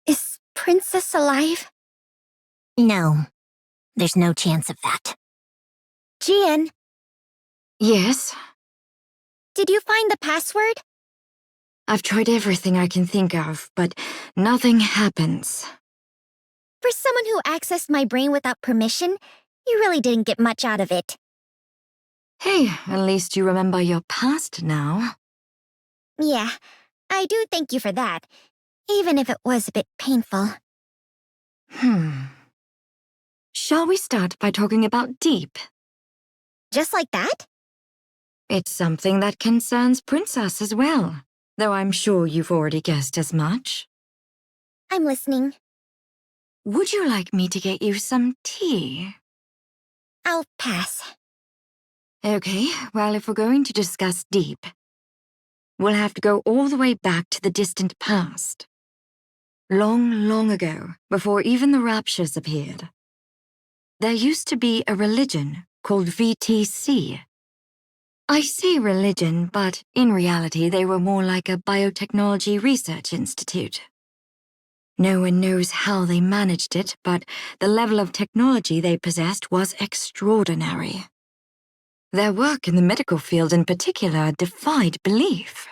Is Princess alive? No, there's no chance of that. Jian, Yes? did you find the password? I've tried everything I can think of, but nothing happens. For someone who accessed my brain without permission, you really didn't get much out of it. Hey, at least you remember your past now. Yeah, I do thank you for that, even if it was a bit painful. Shall we start by talking about Deep? Just like that? It's something that concerns Princess as well, though I'm sure you've already guessed as much. I'm listening. Would you like me to get you some tea? I'll pass. Okay, well, if we're going to discuss Deep, we'll have to go all the way back to the distant past. Long, long ago, before even the Raptures appeared, there used to be a religion called VTC. I say religion, but in reality they were more like a biotechnology research institute. No one knows how they managed it, but the level of technology they possessed was extraordinary. Their work in the medical field in particular defied belief.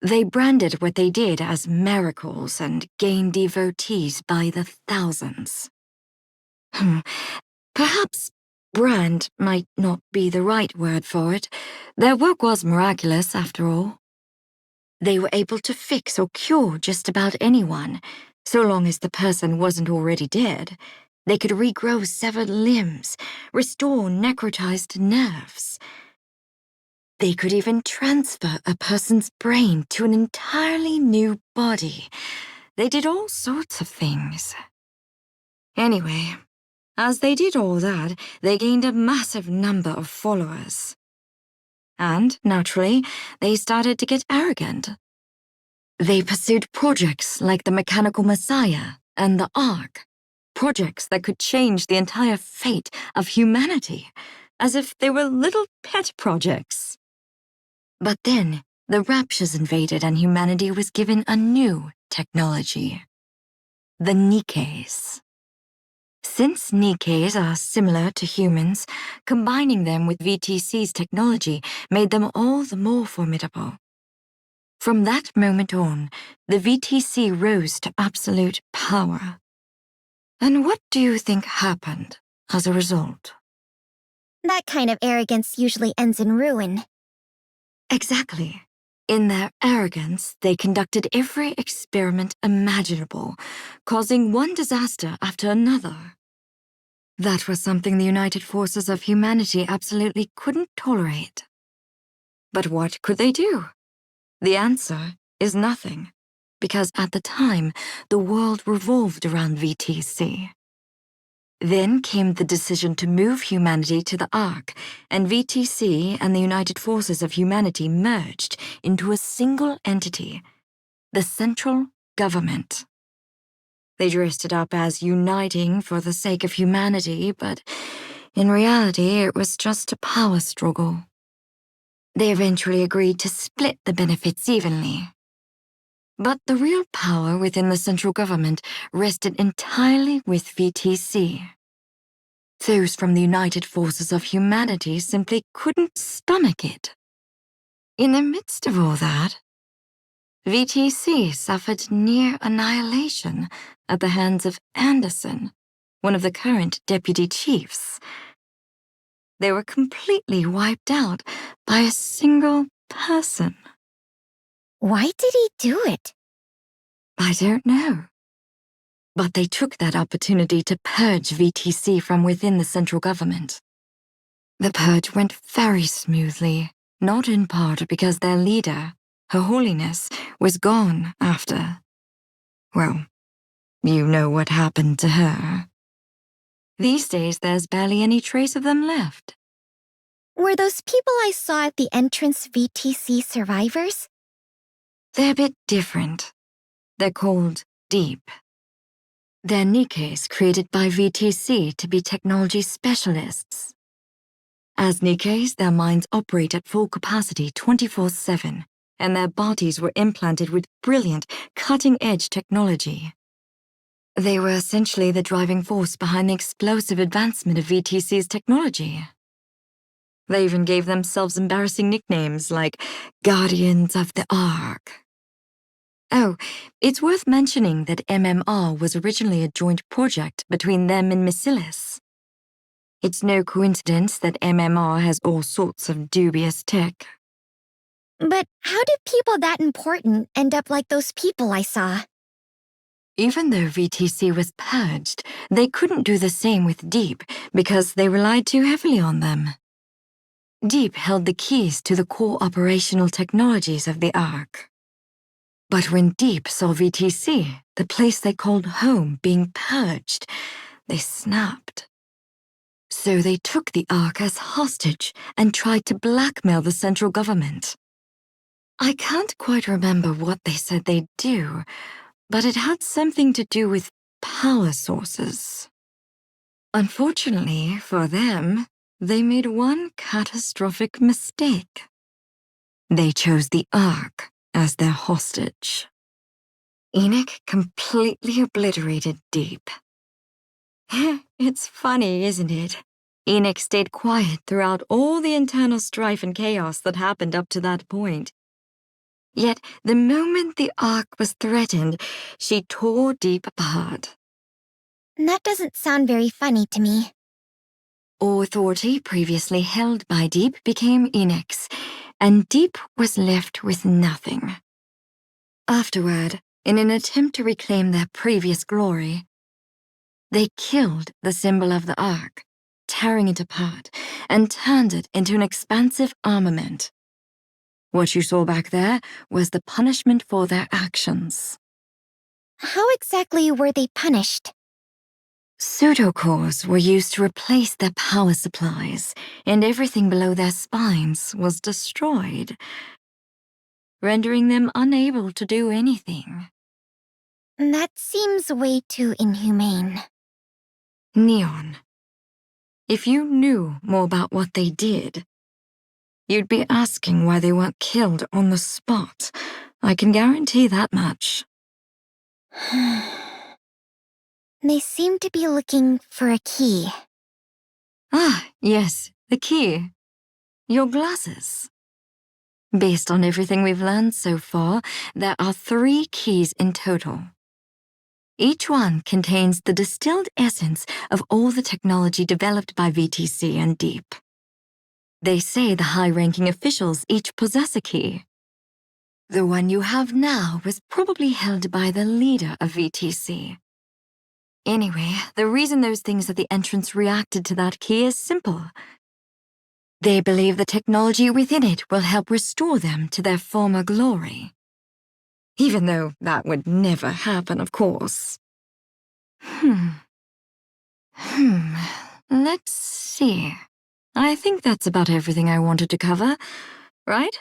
They branded what they did as miracles and gained devotees by the thousands. Perhaps brand might not be the right word for it. Their work was miraculous, after all. They were able to fix or cure just about anyone, so long as the person wasn't already dead. They could regrow severed limbs, restore necrotized nerves. They could even transfer a person's brain to an entirely new body. They did all sorts of things. Anyway, as they did all that, they gained a massive number of followers. And, naturally, they started to get arrogant. They pursued projects like the Mechanical Messiah and the Ark, projects that could change the entire fate of humanity, as if they were little pet projects. But then, the Raptures invaded and humanity was given a new technology. The NIKKEs. Since NIKKEs are similar to humans, combining them with VTC's technology made them all the more formidable. From that moment on, the VTC rose to absolute power. And what do you think happened as a result? That kind of arrogance usually ends in ruin. Exactly. In their arrogance, they conducted every experiment imaginable, causing one disaster after another. That was something the United Forces of Humanity absolutely couldn't tolerate. But what could they do? The answer is nothing, because at the time, the world revolved around VTC. Then came the decision to move humanity to the Ark, and VTC and the United Forces of Humanity merged into a single entity, the Central Government. They dressed it up as uniting for the sake of humanity, but in reality, it was just a power struggle. They eventually agreed to split the benefits evenly. But the real power within the central government rested entirely with VTC. Those from the United Forces of Humanity simply couldn't stomach it. In the midst of all that, VTC suffered near annihilation at the hands of Anderson, one of the current deputy chiefs. They were completely wiped out by a single person. Why did he do it? I don't know. But they took that opportunity to purge VTC from within the central government. The purge went very smoothly, not in part because their leader, Her Holiness, was gone after. Well, you know what happened to her. These days, there's barely any trace of them left. Were those people I saw at the entrance VTC survivors? They're a bit different. They're called Deep. They're NIKKEs created by VTC to be technology specialists. As NIKKEs, their minds operate at full capacity 24/7, and their bodies were implanted with brilliant, cutting-edge technology. They were essentially the driving force behind the explosive advancement of VTC's technology. They even gave themselves embarrassing nicknames like Guardians of the Ark. Oh, it's worth mentioning that MMR was originally a joint project between them and Missilis. It's no coincidence that MMR has all sorts of dubious tech. But how did people that important end up like those people I saw? Even though VTC was purged, they couldn't do the same with Deep because they relied too heavily on them. Deep held the keys to the core operational technologies of the Ark. But when Deep saw VTC, the place they called home, being purged, they snapped. So they took the Ark as hostage and tried to blackmail the central government. I can't quite remember what they said they'd do, but it had something to do with power sources. Unfortunately for them, they made one catastrophic mistake. They chose the Ark as their hostage. Enoch completely obliterated Deep. It's funny, isn't it? Enoch stayed quiet throughout all the internal strife and chaos that happened up to that point. Yet, the moment the Ark was threatened, she tore Deep apart. That doesn't sound very funny to me. All authority previously held by Deep became Enoch's, and Deep was left with nothing. Afterward, in an attempt to reclaim their previous glory, they killed the symbol of the Ark, tearing it apart, and turned it into an expansive armament. What you saw back there was the punishment for their actions. How exactly were they punished? Pseudocores were used to replace their power supplies, and everything below their spines was destroyed, rendering them unable to do anything. That seems way too inhumane. Neon, if you knew more about what they did, you'd be asking why they weren't killed on the spot. I can guarantee that much. They seem to be looking for a key. Ah, yes, the key. Your glasses. Based on everything we've learned so far, there are 3 keys in total. Each one contains the distilled essence of all the technology developed by VTC and Deep. They say the high-ranking officials each possess a key. The one you have now was probably held by the leader of VTC. Anyway, the reason those things at the entrance reacted to that key is simple. They believe the technology within it will help restore them to their former glory. Even though that would never happen, of course. Let's see. I think that's about everything I wanted to cover, right?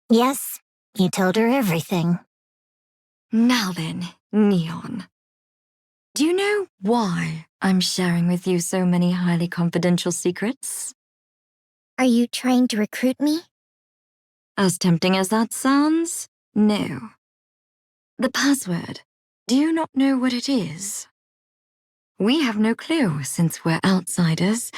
Yes, you told her everything. Now then, Neon. Do you know why I'm sharing with you so many highly confidential secrets? Are you trying to recruit me? As tempting as that sounds, no. The password, do you not know what it is? We have no clue since we're outsiders.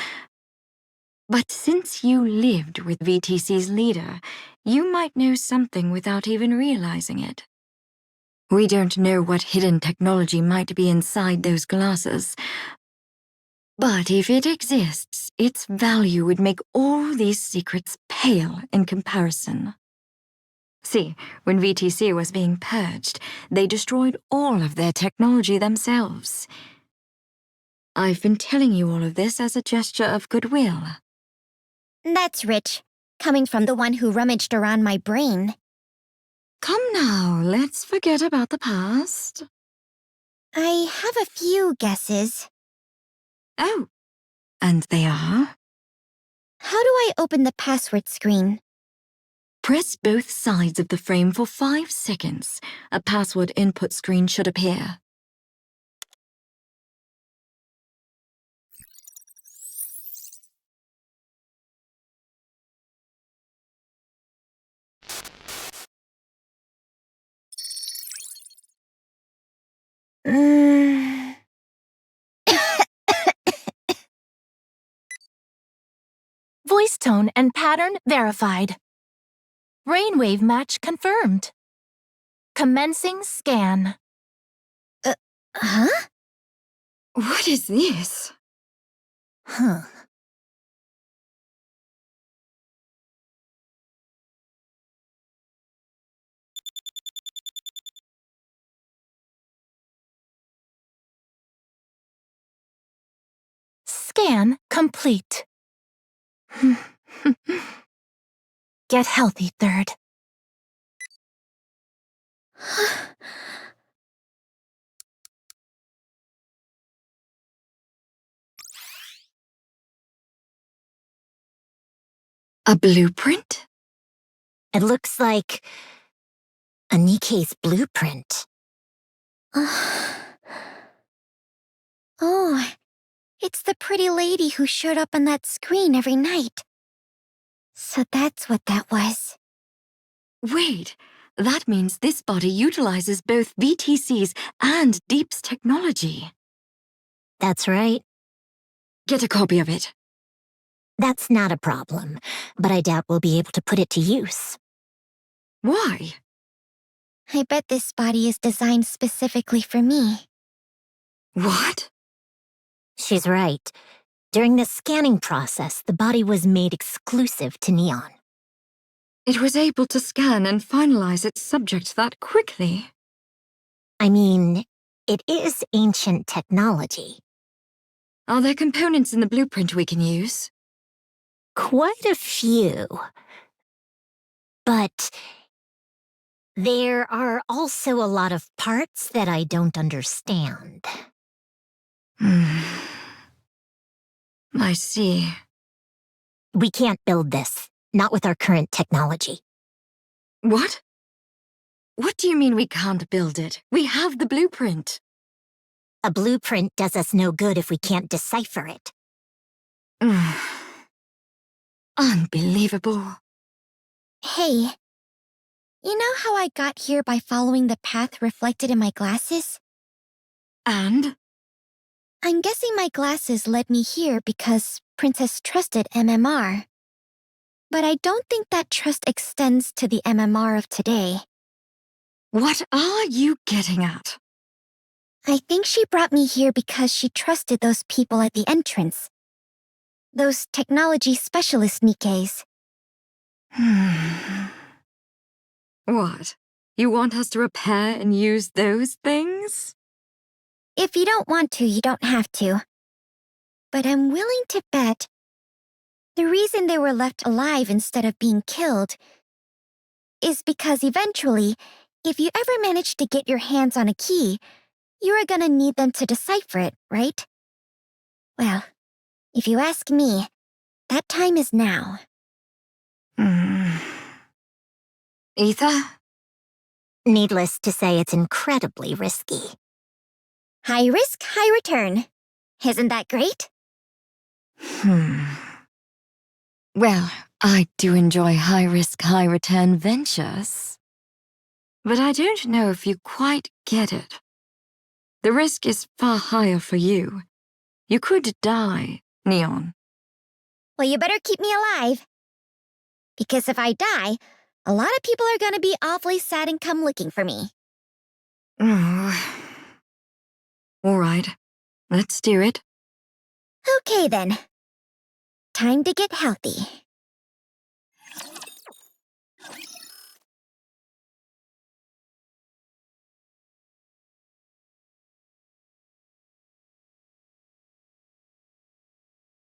But since you lived with VTC's leader, you might know something without even realizing it. We don't know what hidden technology might be inside those glasses. But if it exists, its value would make all these secrets pale in comparison. See, when VTC was being purged, they destroyed all of their technology themselves. I've been telling you all of this as a gesture of goodwill. That's rich, coming from the one who rummaged around my brain. Come now, let's forget about the past. I have a few guesses. Oh, and they are? How do I open the password screen? Press both sides of the frame for 5 seconds. A password input screen should appear. Voice tone and pattern verified. Brainwave match confirmed. Commencing scan. Huh? What is this? Huh. Scan complete. Get healthy, third. A blueprint? It looks like a NIKKE's blueprint. Oh, it's the pretty lady who showed up on that screen every night. So that's what that was. Wait, that means this body utilizes both VTC's and Deep's technology. That's right. Get a copy of it. That's not a problem, but I doubt we'll be able to put it to use. Why? I bet this body is designed specifically for me. What? She's right. During the scanning process, the body was made exclusive to Neon. It was able to scan and finalize its subject that quickly. I mean, it is ancient technology. Are there components in the blueprint we can use? Quite a few. But there are also a lot of parts that I don't understand. I see. We can't build this, not with our current technology. What? What do you mean we can't build it? We have the blueprint. A blueprint does us no good if we can't decipher it. Unbelievable. Hey, you know how I got here by following the path reflected in my glasses? And? I'm guessing my glasses led me here because Princess trusted MMR. But I don't think that trust extends to the MMR of today. What are you getting at? I think she brought me here because she trusted those people at the entrance. Those technology specialist Nikkes. What? You want us to repair and use those things? If you don't want to, you don't have to. But I'm willing to bet the reason they were left alive instead of being killed is because eventually, if you ever manage to get your hands on a key, you are gonna need them to decipher it, right? Well, if you ask me, that time is now. Ether? Needless to say, it's incredibly risky. High risk, high return. Isn't that great? Well, I do enjoy high-risk, high-return ventures. But I don't know if you quite get it. The risk is far higher for you. You could die, Neon. Well, you better keep me alive. Because if I die, a lot of people are gonna be awfully sad and come looking for me. All right, let's do it. Okay then. Time to get healthy.